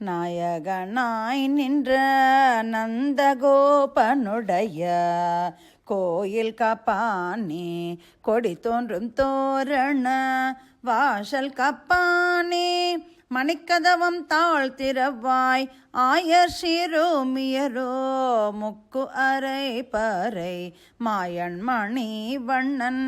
நாயகனாய் நின்ற நந்தகோபனுடைய கோயில் காப்பானே, கொடி தோன்றும் தோரண வாசல் காப்பானே, மணிக்கதவம் தாழ்த்திரவாய் ஆயர் சிறுமியரோ முக்கு அரை பறை மாயன் மணி வண்ணன்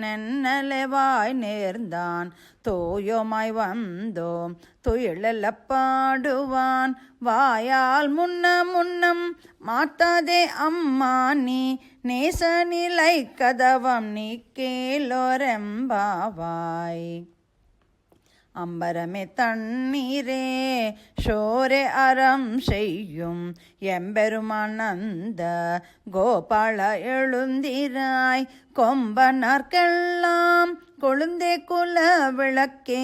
நென்னலவாய் நேர்ந்தான் தோயோமாய் வந்தோம் துயிலெல்ல பாடுவான் வாயால் முன்னம் மாட்டாதே அம்மா நீ நேச நிலை கதவம் நீ கேளோரெம்பாவாய். அம்பரமே தண்ணீரே ஷோரே அறம் செய்யும் எம்பெருமானந்த கோபால எழுந்திராய் கொம்பனார்க்கெல்லாம் கொழுந்தே குல விளக்கே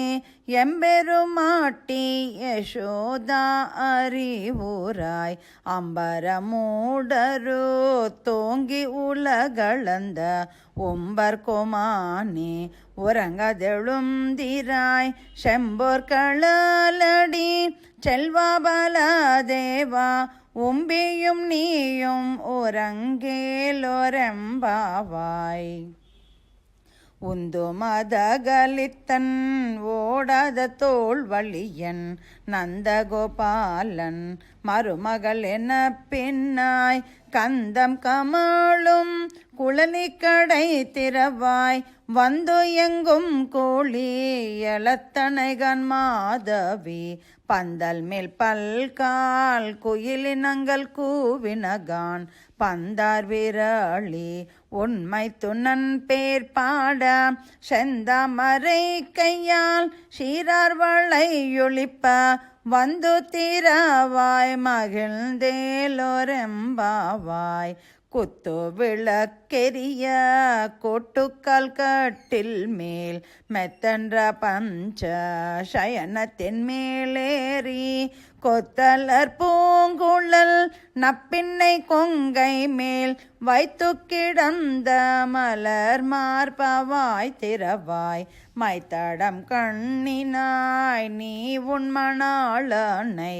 எம்பெருமாட்டி யசோதா அறிவுராய் அம்பரமூடரு தோங்கி உலகளந்த உம்பர் கோமானே உறங்கதெழுந்திராய் செம்போர் களலடி செல்வாபல தேவா உம்பியும் நீயும் உறங்கேலோரெம்பாவாய். உந்து மதகலித்தன் ஓடாத தோல் வழியன் நந்தகோபாலன் மருமகள் என பின்னாய் கந்தம் கமழும் குழலி கடை திறவாய் வந்து எங்கும் கோழி எலத்தனைகன் மாதவி பந்தல் மேல் பல்கால் குயிலினங்கள் கூவினகான் பந்தார் விரளி உண்மை துணன் பேர் பாட செந்தாமரை கையால் சீரார் வளையொழிப்ப வந்து திரவாய் மகிழ்ந்தேலோரெம்பாவாய். குத்து விளக்கெரிய கொட்டுக்கால் கட்டில் மேல் மெத்தன்ற பஞ்ச சயனத்தின் மேலேறி கொத்தலர் பூங்குழல் நப்பின்னை கொங்கை மேல் வைத்து கிடந்த மலர் மார்பவாய் திரவாய் மைத்தடம் கண்ணினாய் நீ உண்மணாளனை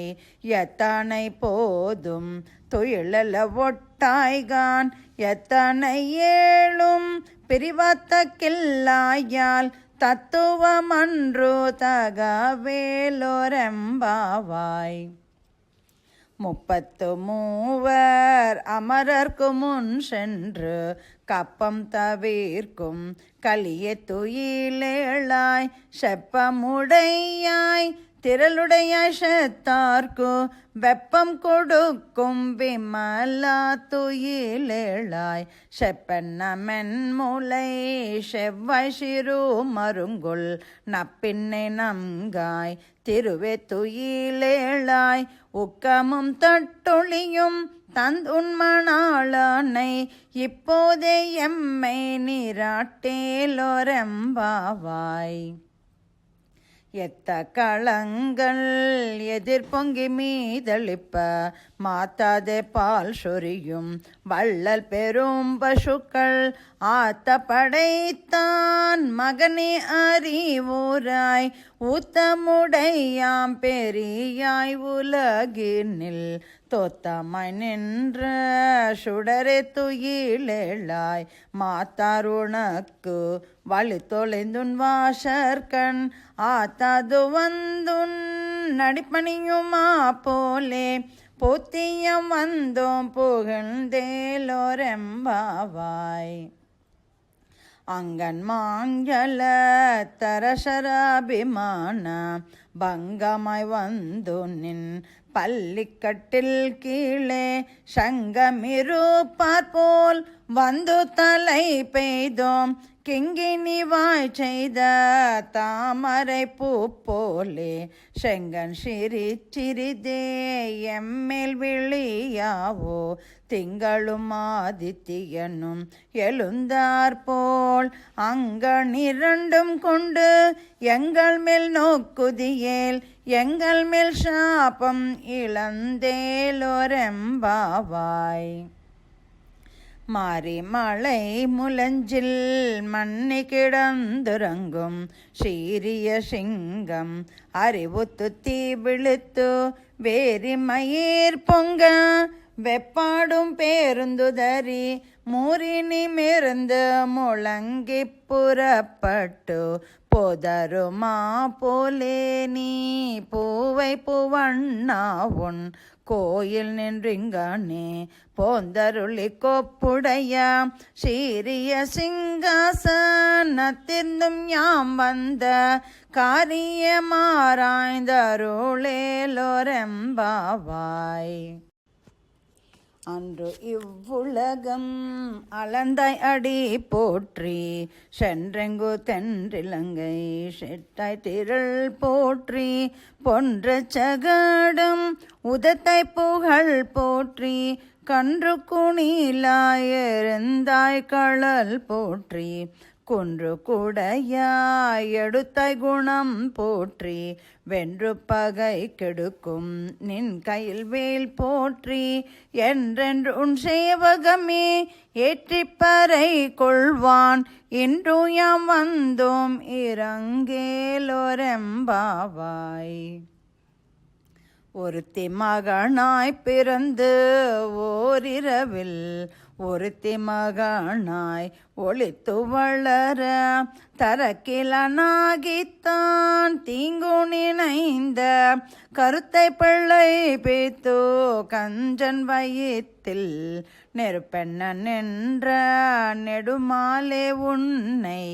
எத்தனை போதும் துயிலல ஒட்டாய்கான் எத்தனை ஏழும் பிரிவத்த கில்லாயால் தத்துவமன்று தகவேலோரெம்பாவாய். 33 அமரர்க்கு முன் சென்று கப்பம் தவிர்க்கும் கலிய துயிலேளாய் செப்பமுடையாய் திரளுடையாய் செத்தார்க்கு வெப்பம் கொடுக்கும் விமலா துயிலேளாய் செப்பென்ன மென்முலை செவ்வாய் சிறு மருங்குல் நப்பின்னை நம்காய் திருவே துயிலேளாய் உக்கமும் தட்டொழியும் தந்துண்மணாளனை இப்போதே எம்மை நீராட்டேலோரெம்பாவாய். எத்த களங்கள் எதிர்பொங்கி மீதளிப்ப மாத்தாதே பால் சொரியும் வள்ளல் பெரும் பசுக்கள் ஆத்த படைத்தான் மகனே அறிவுராய் ஊத்தமுடையாம் பெரியாய் உலகினில் தோத்தமாய் நின்ற சுடரே துயிலேளாய் மாத்தார் உனக்கு வழி தொலைந்துன் வாசற்கண் ஆத்தாது வந்துன் நடிப்பணியுமா போலே போத்தியம் வந்தோம் புகழ்ந்தேலோரெம்பாவாய். அங்கன் மாஞ்சல தரசராபிமான பங்கமாய் வந்து நின் பள்ளிக்கட்டில் கீழே சங்கமிருப்பார் போல் வந்து தலை பெய்தோம் கிங்கினி வாய் செய்த தாமரை பூ போலே செங்கன் சிரிச்சிறிதே எம்மேல் விழியாவோ திங்களும் ஆதித்தியனும் எழுந்தார் போல் அங்கனிரண்டும் கொண்டு எங்கள் மேல் நோக்குதியேல் எங்கள் மேல் சாபம் இழந்தேலோரெம்பாவாய். மாறி மலை முலஞ்சில் மண்ணி கிடந்துறங்கும் சீரிய சிங்கம் அறிவுத்து தீ விழுத்து வேரி மயிர் பொங்க வெப்பாடும் பேருந்துதறி மூரினி மிருந்து முழங்கி புறப்பட்டு போதருமா போலே நீ பூவை பூவண்ணா உன் கோயில் நின்றிங்கானே போந்தருளி கொப்புடைய சீரிய சிங்காசனத்திருந்தும் யாம் வந்த காரியமாராய்ந்தருளேலோரெம்பாவாய். அன்று இவ்வுலகம் அளந்தாய் அடி போற்றி சென்றெங்கு தென்றிலங்கை செட்டாய் திரள் போற்றி பொன்ற சகடம் உதத்தை புகழ் போற்றி கன்று குணிலாயிருந்தாய் களல் போற்றி குன்று குடையாய் எடுத்தாய் குணம் போற்றி வென்று பகை கெடுக்கும் நின் கையில் வேல் போற்றி என்றென்று உன் சேவகமே ஏற்றிப்பறை கொள்வான் இன்று யாம் வந்தோம் இரங்கேலோரெம்பாவாய். ஒருத்தி மகனாய் பிறந்து ஓரிரவில் ஒருத்தி மகனாய் ஒளித்து வளர தரக்கிலனாகித்தான் தீங்கு நினைந்த கருத்தை பிள்ளை பேத்து கஞ்சன் வயிற்றில் நெருப்பெண்ண நின்ற நெடுமாலே உன்னை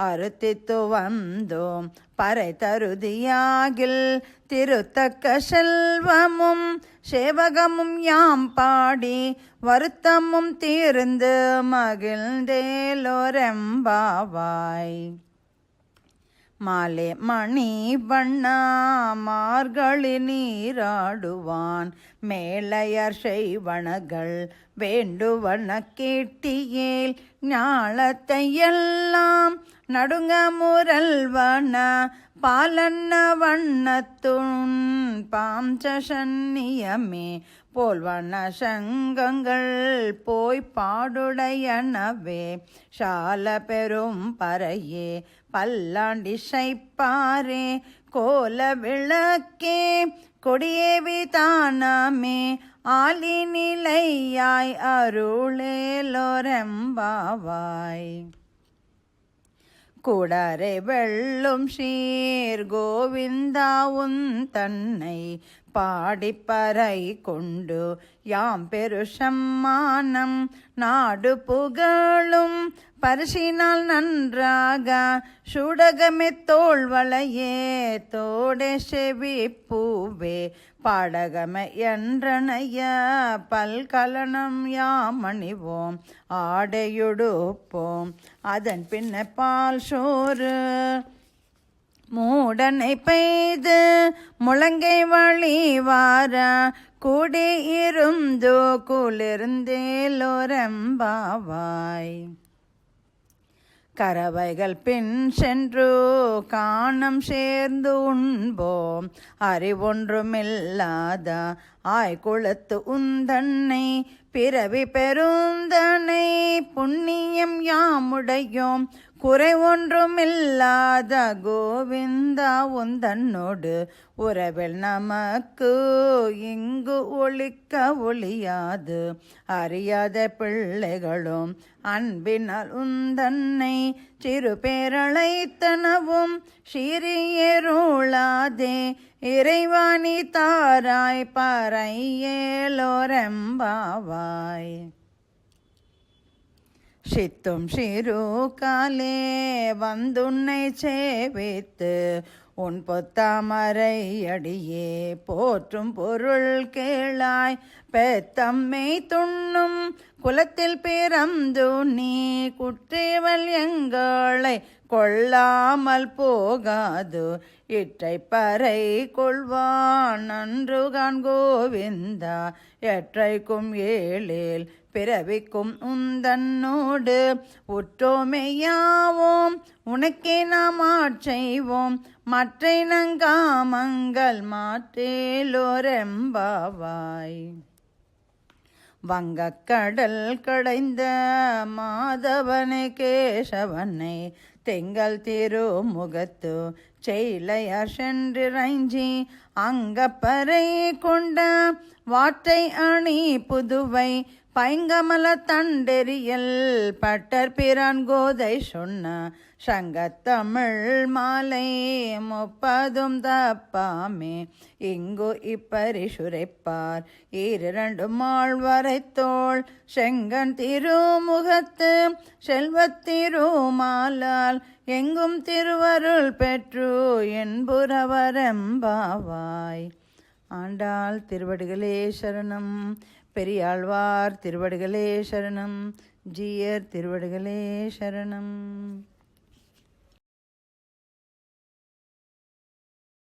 அறுத்தித்து வந்தோம் பறை தருதியாகில் திருத்தக்க செல்வமும் சேவகமும் யாம் பாடி வருத்தமும் தீர்ந்து மகிழ்ந்தேலோரெம்பாவாய். மாலே மணி வண்ணா மார்கழி நீராடுவான் மேலையர் செய்வனகள் வேண்டுவன கேட்டியேல் ஞாலத்தை எல்லாம் நடுங்க முரல்வன பாலன்ன வண்ணத்துன் பாம்சன்னியமே போல்வன சங்கங்கள் போய் பாடுடையனவே சால பெரும் பறையே பல்லாண்டி சைப்பாரே கோல விளக்கே கொடியேவி தானமே ஆலி நிலையாய் அருளேலோரெம்பாவாய். கூடரை வெள்ளும் ஷீர் கோவிந்தாவுன் தன்னை பாடிப்பறை கொண்டு யாம் பெரு சம்மானம் நாடு புகழும் பரிசினால் நன்றாக சுடகமே தோள்வளையே தோடே செவி பூவே பாடகம என்றனைய பல்கலனம் யாமணிவோம் ஆடையுடுப்போம் அதன் பின்ன பால் சோறு மூடனை பெய்து முழங்கை வழிவார கூடியிருந்து குளிர்ந்தேலோரெம்பாவாய். கறவைகள் பின் சென்று காணம் சேர்ந்து உண்போம் அறிவொன்றுமில்லாத ஆய்குளத்து உந்தன்னை பிறவி பெருந்தனை புண்ணியம் யாமுடையோம் குறை ஒன்றுமில்லாத கோவிந்தா உந்தன்னோடு உறவில் நமக்கு இங்கு ஒழிக்க ஒழியாது அறியாத பிள்ளைகளும் அன்பினால் உந்தன்னை சிறு பேரழைத்தனவும் சிறியருளாதே இறைவாணி தாராய் பறையேலோரெம்பாவாய். சித்தும் சிறு காலே வந்துன்னை சேவித்து உன் பொத்தாமரை அடியே போற்றும் பொருள் கேளாய் பெத்தம்மை துண்ணும் குலத்தில் பிறந்து நீ குற்றேவல் எங்களை கொள்ளாமல் போகாது இற்றை பறை கொள்வான் நன்றுகான் கோவிந்தா எற்றைக்கும் ஏழேல் பிறவிக்கும் உந்தன்னோடு உற்றோமையாவோம் உனக்கே நாம் ஆட்செய்வோம் மற்றை நங்காமங்கள் மாற்றேலோரெம்பாவாய். வங்கக்கடல் கடைந்த மாதவனை கேசவனை தெங்கல் திருமுகத்து செயலையார் சென்றிறைஞ்சி அங்கப்பறை கொண்ட வாட்டை அணி புதுவை பைங்கமல தண்டெறியல் பட்டர் பிரான் கோதை சொன்ன சங்கத்தமிழ் மாலை 30 தப்பாமே இங்கு இப்பரிசுரைப்பார் 2 மாள் வரைத்தோள் செங்கன் திருமுகத்து செல்வத்திருமாலால் எங்கும் திருவருள் பெற்று என்புறவரம்பாவாய். ஆண்டாள் திருவடிகளே சரணம். பெரியாழ்வார் திருவடிகளே சரணம். ஜீயர் திருவடிகளே சரணம்.